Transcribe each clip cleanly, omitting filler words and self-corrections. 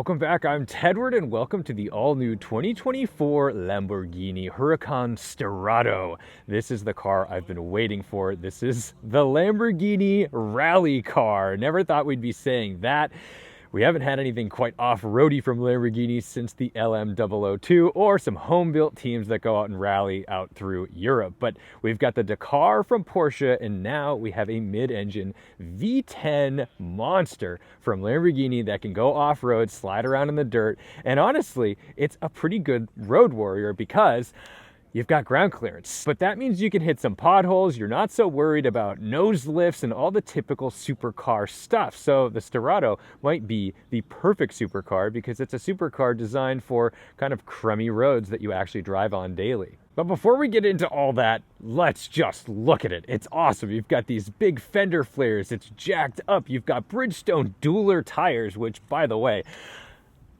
Welcome back, I'm Tedward, and welcome to the all-new 2024 Lamborghini Huracan Sterrato. This is the car I've been waiting for. This is the Lamborghini rally car. Never thought we'd be saying that. We haven't had anything quite off-roady from Lamborghini since the LM002 or some home-built teams that go out and rally out through Europe. But we've got the Dakar from Porsche, and now we have a mid-engine V10 monster from Lamborghini that can go off-road, slide around in the dirt, and honestly, it's a pretty good road warrior because you've got ground clearance, but that means you can hit some potholes. You're not so worried about nose lifts and all the typical supercar stuff. So the Sterrato might be the perfect supercar because it's a supercar designed for kind of crummy roads that you actually drive on daily. But before we get into all that, let's just look at it. It's awesome. You've got these big fender flares. It's jacked up. You've got Bridgestone dueler tires, which, by the way,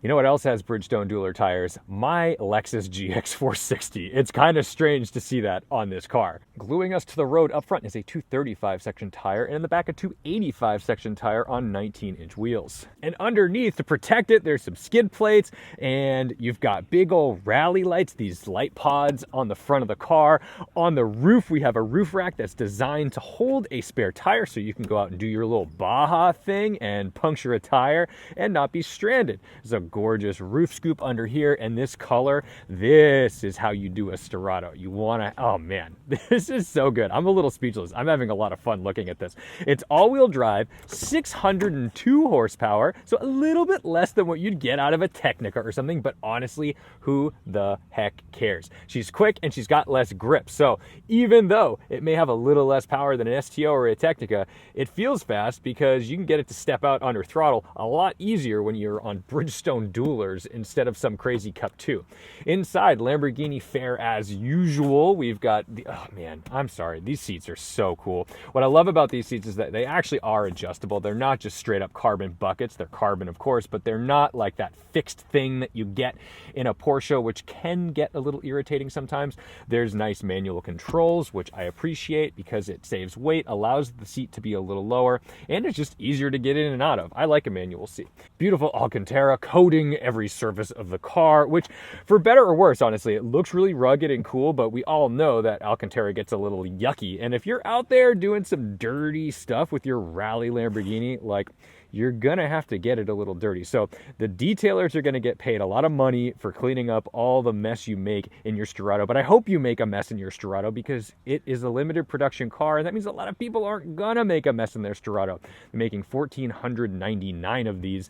you know what else has Bridgestone dueler tires? My Lexus GX460. It's kind of strange to see that on this car. Gluing us to the road up front is a 235 section tire, and in the back a 285 section tire on 19-inch wheels. And underneath, to protect it, there's some skid plates, and you've got big old rally lights, these light pods on the front of the car. On the roof, we have a roof rack that's designed to hold a spare tire so you can go out and do your little Baja thing and puncture a tire and not be stranded. There's a gorgeous roof scoop under here, and this color, this is how you do a Sterrato. You want to, oh man, this is so good. I'm a little speechless. I'm having a lot of fun looking at this. It's all-wheel drive, 602 horsepower, so a little bit less than what you'd get out of a Technica or something, but honestly, who the heck cares? She's quick and she's got less grip, so even though it may have a little less power than an STO or a Technica, it feels fast because you can get it to step out under throttle a lot easier when you're on Bridgestone duelers instead of some crazy Cup 2. Inside, Lamborghini fare as usual. We've got the, oh man, I'm sorry, these seats are so cool. What I love about these seats is that they actually are adjustable. They're not just straight up carbon buckets. They're carbon, of course, but they're not like that fixed thing that you get in a Porsche, which can get a little irritating sometimes. There's nice manual controls, which I appreciate because it saves weight, allows the seat to be a little lower, and it's just easier to get in and out of. I like a manual seat. Beautiful Alcantara coating every surface of the car, which, for better or worse, honestly, it looks really rugged and cool, but we all know that Alcantara gets a little yucky. And if you're out there doing some dirty stuff with your rally Lamborghini, like, you're gonna have to get it a little dirty. So the detailers are gonna get paid a lot of money for cleaning up all the mess you make in your Sterrato, but I hope you make a mess in your Sterrato because it is a limited production car, and that means a lot of people aren't gonna make a mess in their Sterrato. They're making 1,499 of these,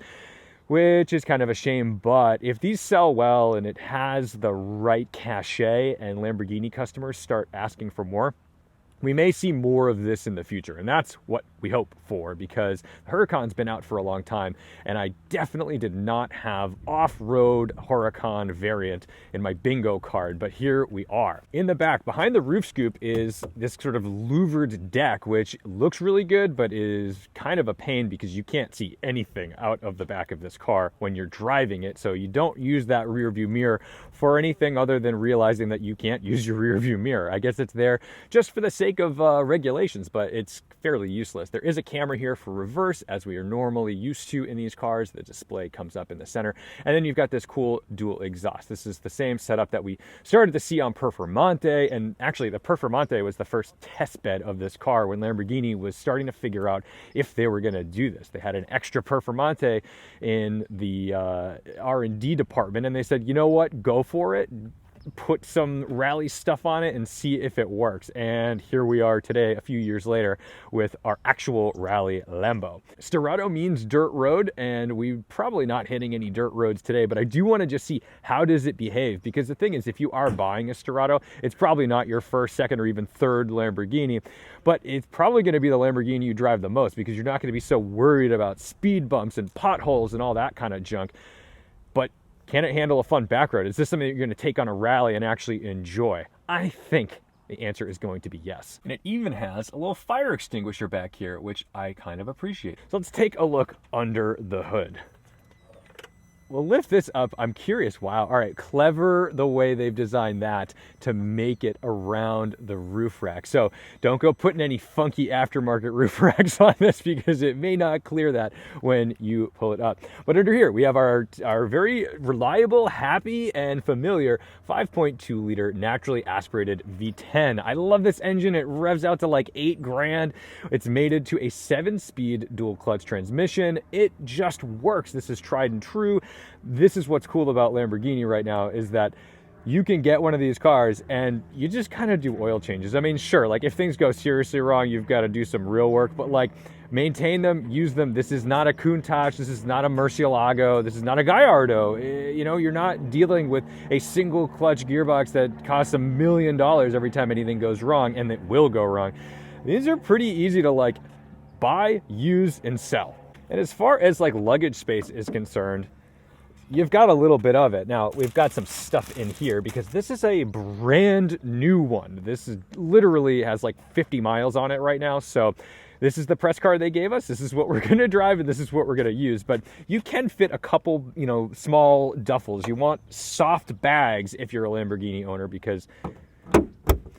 which is kind of a shame, but if these sell well and it has the right cachet and Lamborghini customers start asking for more, we may see more of this in the future, and that's what we hope for because the Huracan's been out for a long time, and I definitely did not have off-road Huracan variant in my bingo card, but here we are. In the back, behind the roof scoop, is this sort of louvered deck, which looks really good, but is kind of a pain because you can't see anything out of the back of this car when you're driving it, so you don't use that rear view mirror for anything other than realizing that you can't use your rear view mirror. I guess it's there just for the sake of regulations, but it's fairly useless. There is a camera here for reverse, as we are normally used to in these cars. The display comes up in the center, and then you've got this cool dual exhaust. This is the same setup that we started to see on Performante, and actually the Performante was the first test bed of this car when Lamborghini was starting to figure out if they were going to do this. They had an extra Performante in the R&D department, and they said, you know what, go for it. Put some rally stuff on it and see if it works. And here we are today, a few years later, with our actual rally Lambo. Sterrato means dirt road, and we're probably not hitting any dirt roads today, but I do want to just see how does it behave, because the thing is, if you are buying a Sterrato, it's probably not your first, second, or even third Lamborghini, but it's probably going to be the Lamborghini you drive the most because you're not going to be so worried about speed bumps and potholes and all that kind of junk. But can it handle a fun back road? Is this something that you're going to take on a rally and actually enjoy? I think the answer is going to be yes. And it even has a little fire extinguisher back here, which I kind of appreciate. So let's take a look under the hood. we'll lift this up. I'm curious. Wow. All right. Clever the way they've designed that to make it around the roof rack. So don't go putting any funky aftermarket roof racks on this because it may not clear that when you pull it up. But under here, we have our very reliable, happy, and familiar 5.2 liter naturally aspirated V10. I love this engine. It revs out to like 8 grand. It's mated to a 7-speed dual clutch transmission. It just works. This is tried and true. This is what's cool about Lamborghini right now, is that you can get one of these cars and you just kind of do oil changes. I mean, sure, like if things go seriously wrong, you've got to do some real work, but like maintain them, use them. This is not a Countach. This is not a Murcielago. This is not a Gallardo. You know, you're not dealing with a single clutch gearbox that costs $1 million every time anything goes wrong, and it will go wrong. These are pretty easy to like buy, use, and sell. And as far as like luggage space is concerned, you've got a little bit of it. Now, we've got some stuff in here because this is a brand new one. This is literally has like 50 miles on it right now. So this is the press car they gave us. This is what we're going to drive, and this is what we're going to use. But you can fit a couple, you know, small duffels. You want soft bags if you're a Lamborghini owner, because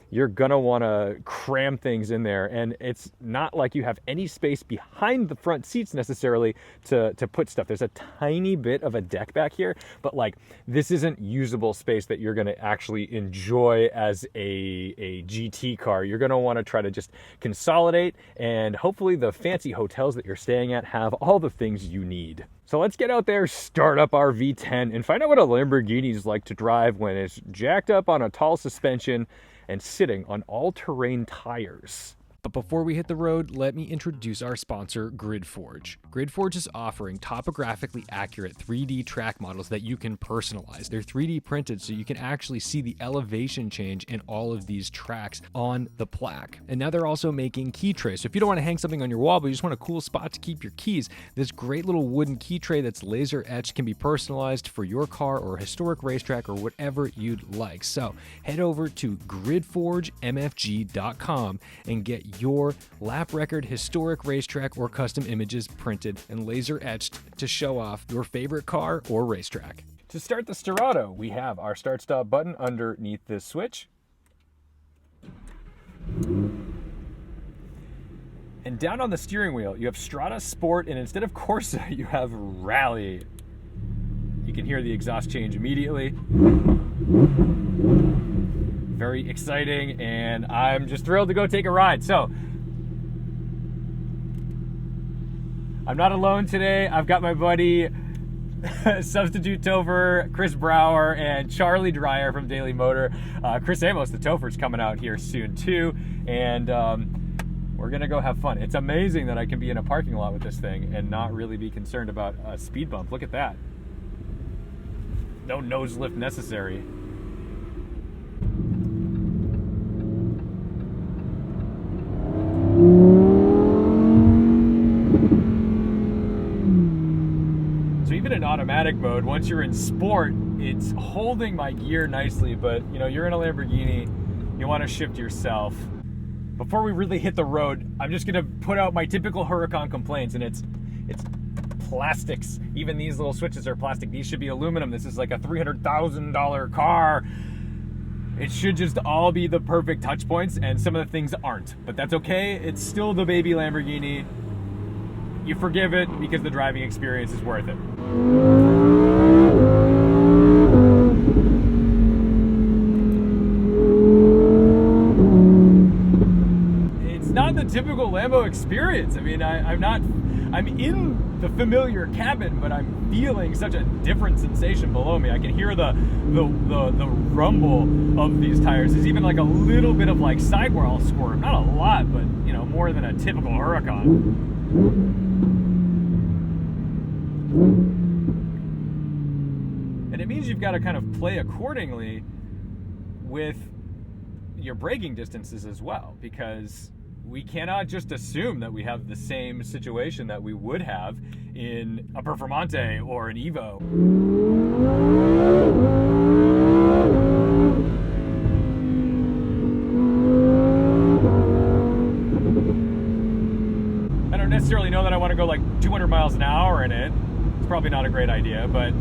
you're gonna wanna cram things in there, and it's not like you have any space behind the front seats necessarily to put stuff. There's a tiny bit of a deck back here, but like this isn't usable space that you're gonna actually enjoy as a GT car. You're gonna wanna try to just consolidate, and hopefully the fancy hotels that you're staying at have all the things you need. So let's get out there, start up our V10, and find out what a Lamborghini is like to drive when it's jacked up on a tall suspension and sitting on all-terrain tires. But before we hit the road, let me introduce our sponsor, GridForge. GridForge is offering topographically accurate 3D track models that you can personalize. They're 3D printed, so you can actually see the elevation change in all of these tracks on the plaque. And now they're also making key trays. So if you don't want to hang something on your wall, but you just want a cool spot to keep your keys, this great little wooden key tray that's laser etched can be personalized for your car or a historic racetrack or whatever you'd like. So head over to gridforgemfg.com and get your lap record, historic racetrack, or custom images printed and laser etched to show off your favorite car or racetrack. To start the Sterrato, we have our start stop button underneath this switch. And down on the steering wheel, you have Strada Sport, and instead of Corsa, you have Rally. You can hear the exhaust change immediately. Very exciting, and I'm just thrilled to go take a ride. So I'm not alone today. I've got my buddy substitute Topher, Chris Brower, and Charlie Dreyer from Daily Motor. Chris Amos, the Topher's coming out here soon too, and we're gonna go have fun. It's amazing that I can be in a parking lot with this thing and not really be concerned about a speed bump. Look at that. No nose lift necessary. In automatic mode, once you're in sport, it's holding my gear nicely, but you know, you're in a Lamborghini, you want to shift yourself. Before we really hit the road, I'm just gonna put out my typical Huracan complaints, and it's plastics. Even these little switches are plastic. These should be aluminum. This is like a $300,000 car. It should just all be the perfect touch points, and some of the things aren't, but that's okay. It's still the baby Lamborghini. You forgive it because the driving experience is worth it. It's not the typical Lambo experience. I mean, I'm in the familiar cabin, but I'm feeling such a different sensation below me. I can hear the rumble of these tires. There's even like a little bit of like sidewall squirm. Not a lot, but you know, more than a typical Huracan. And it means you've got to kind of play accordingly with your braking distances as well, because we cannot just assume that we have the same situation that we would have in a Performante or an Evo. I don't necessarily know that I want to go like 200 miles an hour in it. It's probably not a great idea, but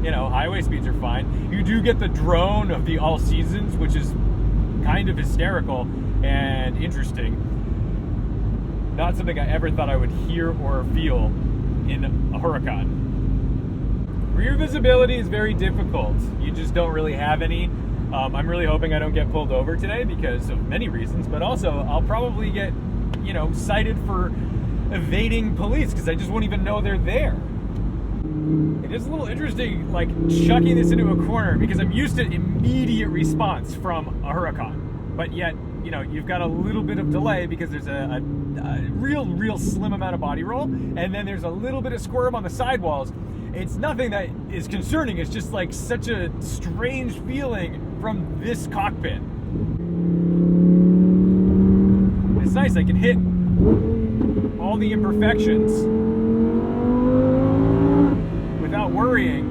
you know, highway speeds are fine. You do get the drone of the all seasons, which is kind of hysterical and interesting. Not something I ever thought I would hear or feel in a Huracan. Rear visibility is very difficult. You just don't really have any. I'm really hoping I don't get pulled over today because of many reasons, but also I'll probably get, you know, cited for evading police because I just won't even know they're there. It is a little interesting, like, chucking this into a corner because I'm used to immediate response from a Huracan, but yet, you know, you've got a little bit of delay because there's a real slim amount of body roll, and then there's a little bit of squirm on the sidewalls. It's nothing that is concerning. It's just like such a strange feeling from this cockpit. It's nice. I can hit all the imperfections without worrying.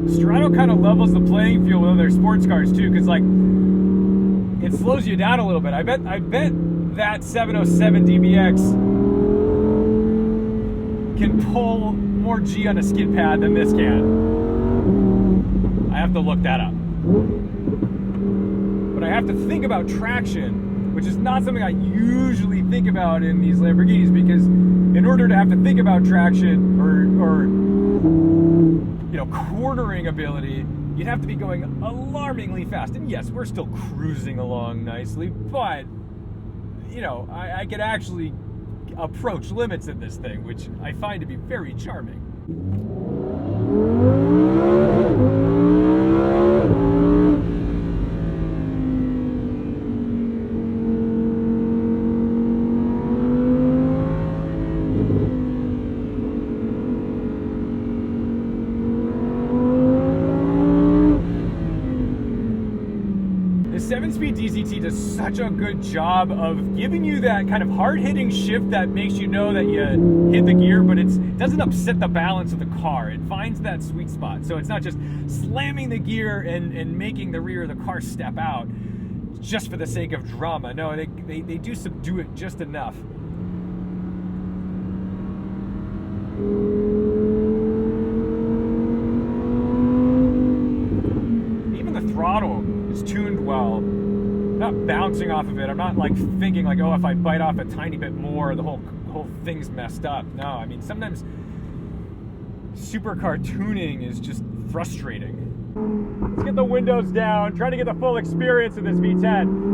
Sterrato kind of levels the playing field with other sports cars too, because like it slows you down a little bit. I bet that 707 DBX can pull more G on a skid pad than this can. I have to look that up. But I have to think about traction, which is not something I usually think about in these Lamborghinis, because in order to have to think about traction or you know, cornering ability, you'd have to be going alarmingly fast. And yes, we're still cruising along nicely, but you know, I could actually approach limits in this thing, which I find to be very charming. The 7-speed DCT does such a good job of giving you that kind of hard-hitting shift that makes you know that you hit the gear, but it doesn't upset the balance of the car. It finds that sweet spot. So it's not just slamming the gear and making the rear of the car step out just for the sake of drama. No, they do subdue it just enough. Even the throttle is tuned well. I'm not bouncing off of it. I'm not like thinking like, oh, if I bite off a tiny bit more, the whole thing's messed up. No, I mean, sometimes supercar tuning is just frustrating. Let's get the windows down, try to get the full experience of this V10.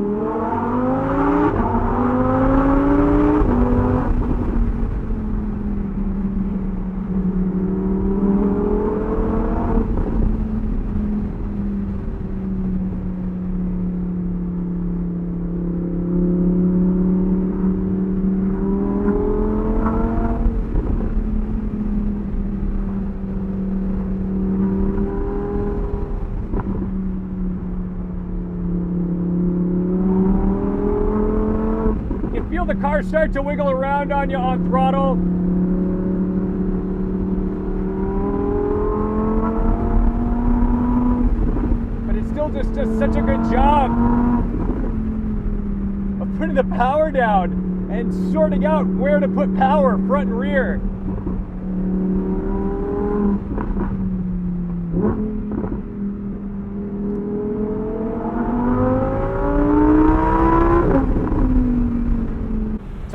The car start to wiggle around on you on throttle. But it still just does such a good job of putting the power down and sorting out where to put power, front and rear.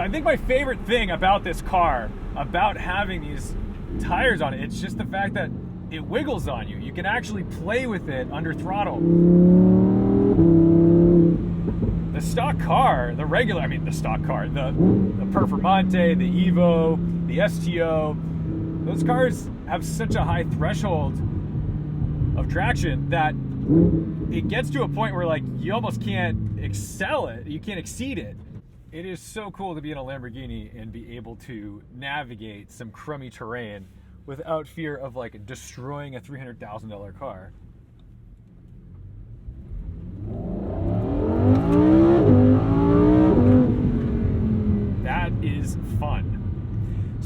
I think my favorite thing about this car, about having these tires on it, it's just the fact that it wiggles on you. You can actually play with it under throttle. The stock car, the Performante, the Evo, the STO, those cars have such a high threshold of traction that it gets to a point where like you almost can't excel it, you can't exceed it. It is so cool to be in a Lamborghini and be able to navigate some crummy terrain without fear of like destroying a $300,000 car.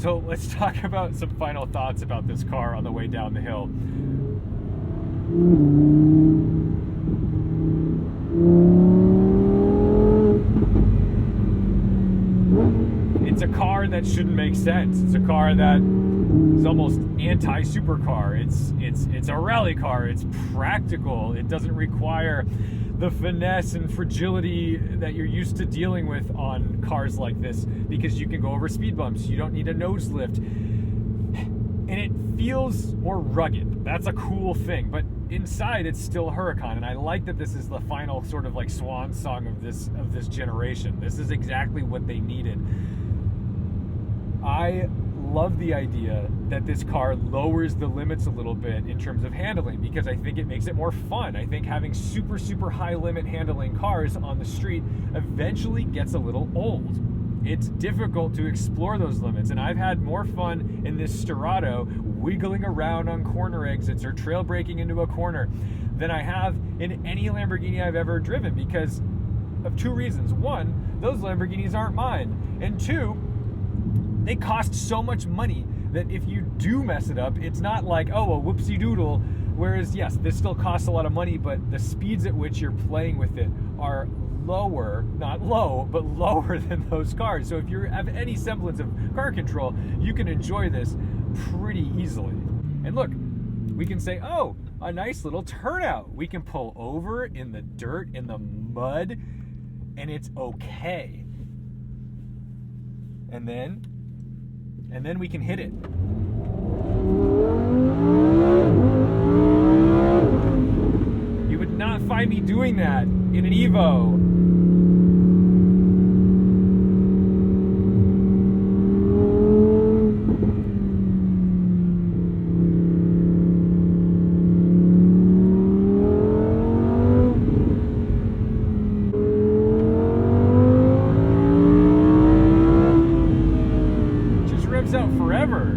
So let's talk about some final thoughts about this car on the way down the hill. It's a car that shouldn't make sense. It's a car that is almost anti-supercar. It's a rally car. It's practical. It doesn't require the finesse and fragility that you're used to dealing with on cars like this, because you can go over speed bumps. You don't need a nose lift. And it feels more rugged. That's a cool thing. But inside, it's still Huracan. And I like that this is the final sort of like swan song of this generation. This is exactly what they needed. I love the idea that this car lowers the limits a little bit in terms of handling, because I think it makes it more fun. I think having super high limit handling cars on the street eventually gets a little old. It's difficult to explore those limits, and I've had more fun in this Sterrato wiggling around on corner exits or trail braking into a corner than I have in any Lamborghini I've ever driven, because of two reasons. One, those Lamborghinis aren't mine, and two, they cost so much money that if you do mess it up, it's not like, oh, a whoopsie doodle. Whereas, yes, this still costs a lot of money, but the speeds at which you're playing with it are lower, not low, but lower than those cars. So if you have any semblance of car control, you can enjoy this pretty easily. And look, we can say, oh, a nice little turnout. We can pull over in the dirt, in the mud, and it's okay. And then we can hit it. You would not find me doing that in an Evo. Out forever.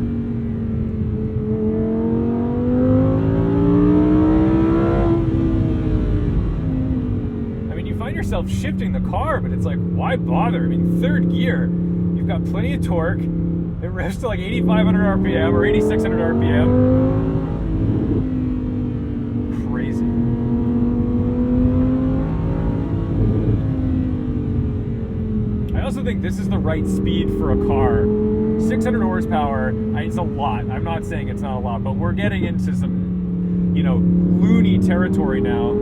I mean, you find yourself shifting the car, but it's like, why bother? I mean, third gear, you've got plenty of torque. It revs to like 8,500 RPM or 8,600 RPM. Crazy. I also think this is the right speed for a car. 600 horsepower, it's a lot. I'm not saying it's not a lot, but we're getting into some, loony territory now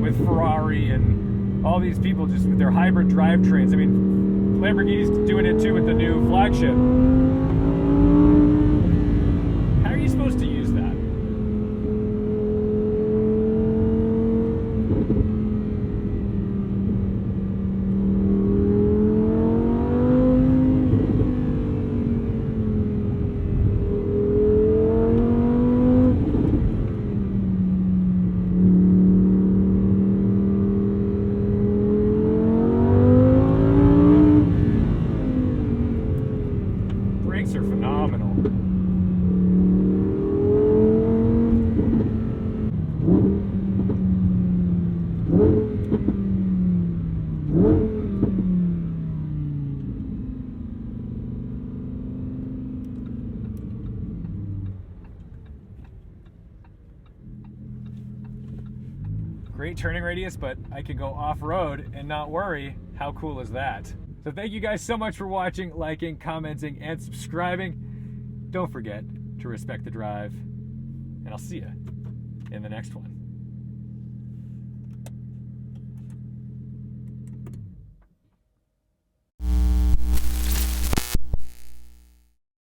with Ferrari and all these people just with their hybrid drivetrains. I mean, Lamborghini's doing it too with the new flagship. How are you supposed to use that? Brakes are phenomenal. Great turning radius, but I can go off-road and not worry. How cool is that? So thank you guys so much for watching, liking, commenting, and subscribing. Don't forget to respect the drive, and I'll see you in the next one.